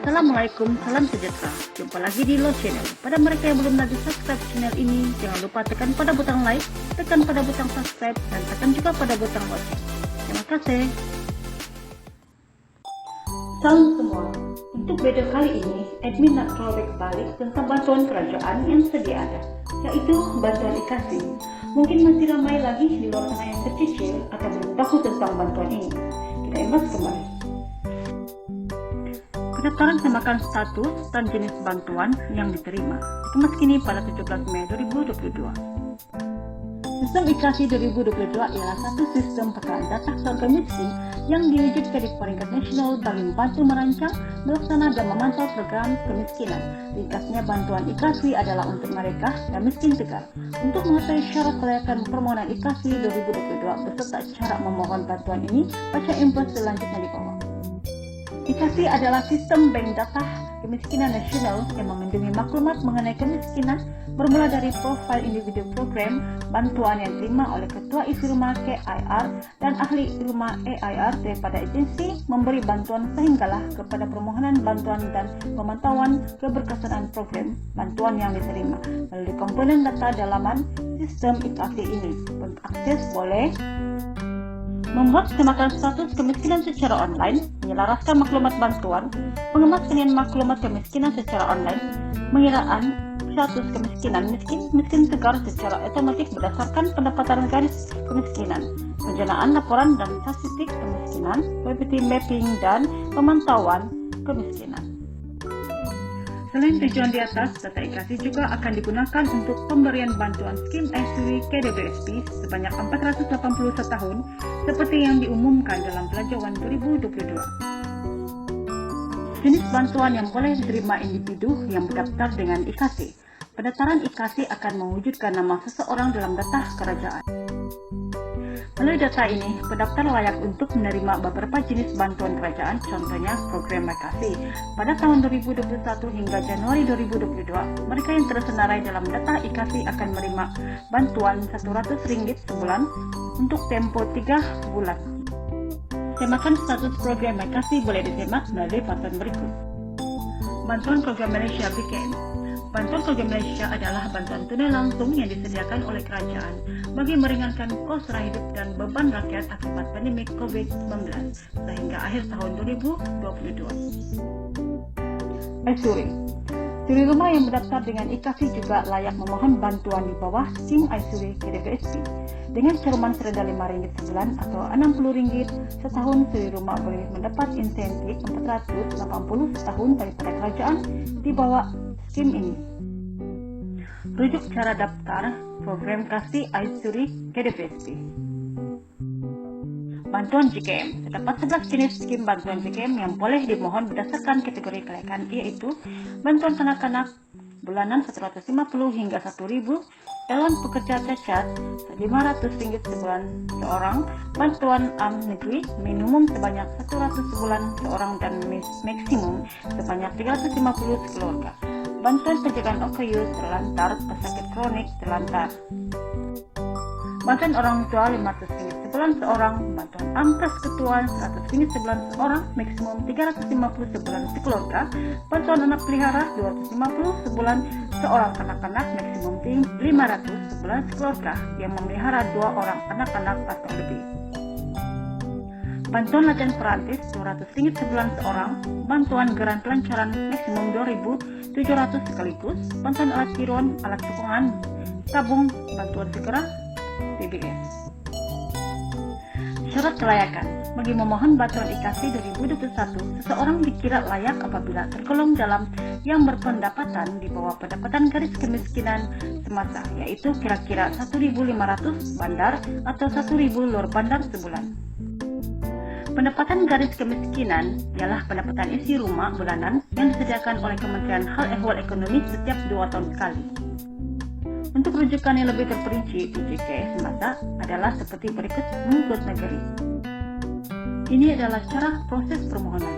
Assalamualaikum, salam sejahtera. Jumpa lagi di Lo Channel. Pada mereka yang belum lagi subscribe channel ini, jangan lupa tekan pada butang like, tekan pada butang subscribe, dan tekan juga pada butang lonceng. Terima kasih. Salam semua. Untuk video kali ini, admin nak throwback balik tentang bantuan kerajaan yang sedia ada, yaitu bantuan IKASI. Mungkin masih ramai lagi di luar sana yang tercicil atau belum tahu tentang bantuan ini. Kita imbas kembali. Pendaftaran semakan status dan jenis bantuan yang diterima dikemaskini pada 17 Mei 2022. Sistem IKASI 2022 ialah satu sistem pekalaan data keluarga miskin yang diwujudkan di peringkat nasional bagi membantu merancang, melaksanakan dan memantau program kemiskinan. Ringkasnya, bantuan IKASI adalah untuk mereka yang miskin tegar. Untuk mengetahui syarat kelayakan permohonan IKASI 2022 beserta cara memohon bantuan ini, baca info selanjutnya di bawah. IKASI adalah sistem bank data kemiskinan nasional yang melindungi maklumat mengenai kemiskinan bermula dari profil individu program, bantuan yang diterima oleh ketua isi rumah KIR dan ahli rumah EIR daripada agensi memberi bantuan sehinggalah kepada permohonan bantuan dan pemantauan keberkesanaan program bantuan yang diterima melalui komponen data dalaman sistem IKASI ini. Pengakses boleh membuat semakan status kemiskinan secara online, menyelaraskan maklumat bantuan, pengemas maklumat kemiskinan secara online, pengiraan status kemiskinan miskin tegar secara otomatis berdasarkan pendapatan garis kemiskinan, perencanaan laporan dan statistik kemiskinan, poverty mapping dan pemantauan kemiskinan. Selain tujuan di atas, data IKASI juga akan digunakan untuk pemberian bantuan skim ISUI KDBSP sebanyak 481 tahun seperti yang diumumkan dalam Pelajaran 2022. Jenis bantuan yang boleh diterima individu yang berdaftar dengan IKASI. Pendaftaran IKASI akan mewujudkan nama seseorang dalam data kerajaan. Melalui data ini, pendaftar layak untuk menerima beberapa jenis bantuan kerajaan, contohnya program IKASI. Pada tahun 2021 hingga Januari 2022, mereka yang tersenarai dalam data IKASI akan menerima bantuan Rp100 sebulan untuk tempo 3 bulan. Semakan status program IKASI boleh disemak melalui papan berikut. Bantuan Program Malaysia BKM. Bantuan Program Malaysia adalah bantuan tunai langsung yang disediakan oleh kerajaan bagi meringankan kos raya hidup dan beban rakyat akibat pandemik COVID-19 sehingga akhir tahun 2022. ISURI. Suri rumah yang berdaftar dengan IKASI juga layak memohon bantuan di bawah SKIM ISURI KDBSP. Dengan caruman serendah RM5 sebulan atau RM60 setahun, suri rumah boleh mendapat insentif 480 setahun daripada kerajaan di bawah SKIM ini. Rujuk cara daftar program KASI ISURI KDBSP. Bantuan JKM. Terdapat 11 jenis skim bantuan JKM yang boleh dimohon berdasarkan kategori kelayakan, yaitu bantuan kanak-kanak bulanan Rp150 hingga Rp1.000, calon pekerja cacat Rp500 sebulan seorang, bantuan negeri minimum sebanyak Rp100 sebulan seorang dan maksimum sebanyak 350 sekeluarga. Bantuan pencegahan OKU terlantar, pesakit kronik terlantar. Bantuan orang tua Rp500 sebulan seorang, bantuan ampres ketua Rp100 sebulan seorang, maksimum 350 sebulan sekeluarga, bantuan anak pelihara Rp250 sebulan seorang kanak-kanak, maksimum 500 sebulan sekeluarga yang memelihara 2 orang anak-anak atau lebih. Bantuan latihan perantis Rp200 sebulan seorang, bantuan geran pelancaran maksimum Rp2.700 sekaligus, bantuan alat tiruan, alat sokongan, tabung, bantuan segera, TBS. Syarat kelayakan. Bagi memohon bantuan IKASI 2021, seseorang dikira layak apabila tergolong dalam yang berpendapatan di bawah pendapatan garis kemiskinan semasa, yaitu kira-kira 1.500 bandar atau 1.000 luar bandar sebulan. Pendapatan garis kemiskinan ialah pendapatan isi rumah bulanan yang disediakan oleh Kementerian Hal Ehwal Ekonomi setiap 2 tahun sekali. Untuk rujukan yang lebih terperinci, PJK semasa adalah seperti berikut mengikut negeri. Ini adalah cara proses permohonan.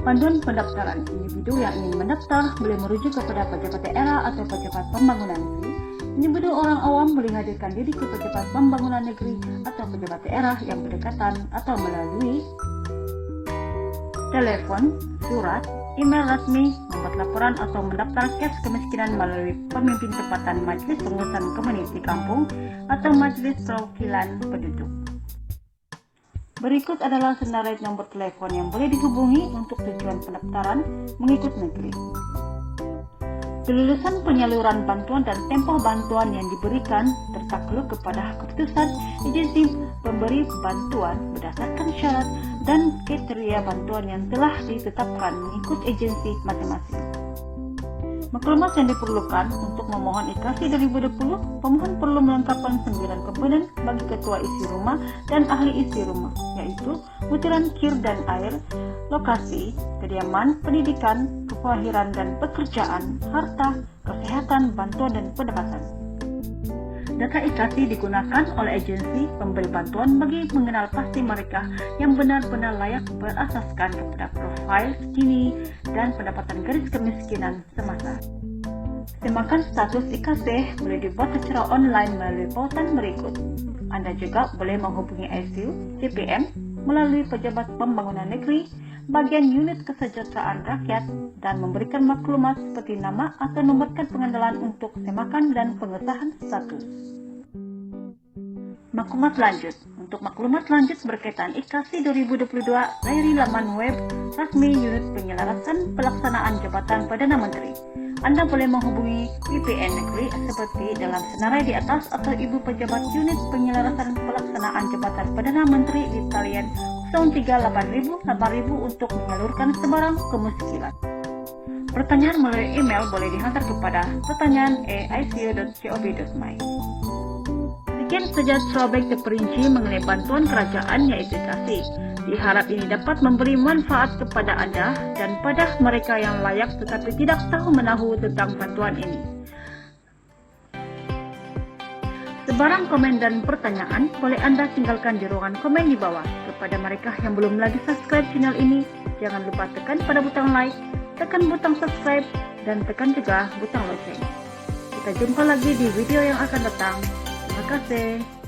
Panduan pendaftaran. Individu yang ingin mendaftar boleh merujuk kepada pejabat daerah atau pejabat pembangunan negeri. Individu orang awam boleh hadirkan diri ke pejabat pembangunan negeri atau pejabat daerah yang berdekatan atau melalui telepon, surat, email resmi, membuat laporan atau mendaftar cash kemiskinan melalui pemimpin tempatan Majelis Pengurusan Komuniti Kampung atau Majelis Perwakilan Penduduk. Berikut adalah senarai nomor telepon yang boleh dihubungi untuk tujuan pendaftaran mengikut negeri. Kelulusan penyaluran bantuan dan tempoh bantuan yang diberikan tertakluk kepada keputusan agensi pemberi bantuan berdasarkan syarat dan kriteria bantuan yang telah ditetapkan mengikut agensi masing-masing. Maklumat yang diperlukan untuk memohon IKASI 2020, pemohon perlu melengkapkan 9 komponen bagi ketua isi rumah dan ahli isi rumah, yaitu butiran kir dan air, lokasi, kediaman, pendidikan, kelahiran dan pekerjaan, harta, kesehatan, bantuan dan pendapatan. Data IKASI digunakan oleh agensi pemberi bantuan bagi mengenal pasti mereka yang benar-benar layak berasaskan kepada profil Gini dan pendapatan garis kemiskinan semasa. Semakan status IKASI boleh dibuat secara online melalui pautan berikut. Anda juga boleh menghubungi ICU, CPM, melalui pejabat pembangunan negeri, bagian unit kesejahteraan rakyat, dan memberikan maklumat seperti nama atau nomor kad pengenalan untuk semakan dan pengesahan status. Maklumat lanjut. Untuk maklumat lanjut berkaitan IKASI 2022, layari laman web resmi unit penyelarasan pelaksanaan jabatan Perdana Menteri. Anda boleh menghubungi PPN negeri seperti dalam senarai di atas atau Ibu Pejabat Unit Penyelarasan Pelaksanaan Jabatan Perdana Menteri di talian 038000 untuk menyalurkan sebarang kemiskinan. Pertanyaan melalui email boleh dihantar kepada pertanyaan@icu.gov.my. Sekian saja throwback terperinci mengenai bantuan kerajaan yaitu IKASI. Diharap ini dapat memberi manfaat kepada Anda dan pada mereka yang layak tetapi tidak tahu menahu tentang bantuan ini. Sebarang komen dan pertanyaan boleh Anda tinggalkan di ruangan komen di bawah. Kepada mereka yang belum lagi subscribe channel ini, jangan lupa tekan pada butang like, tekan butang subscribe, dan tekan juga butang lonceng. Kita jumpa lagi di video yang akan datang. Terima kasih.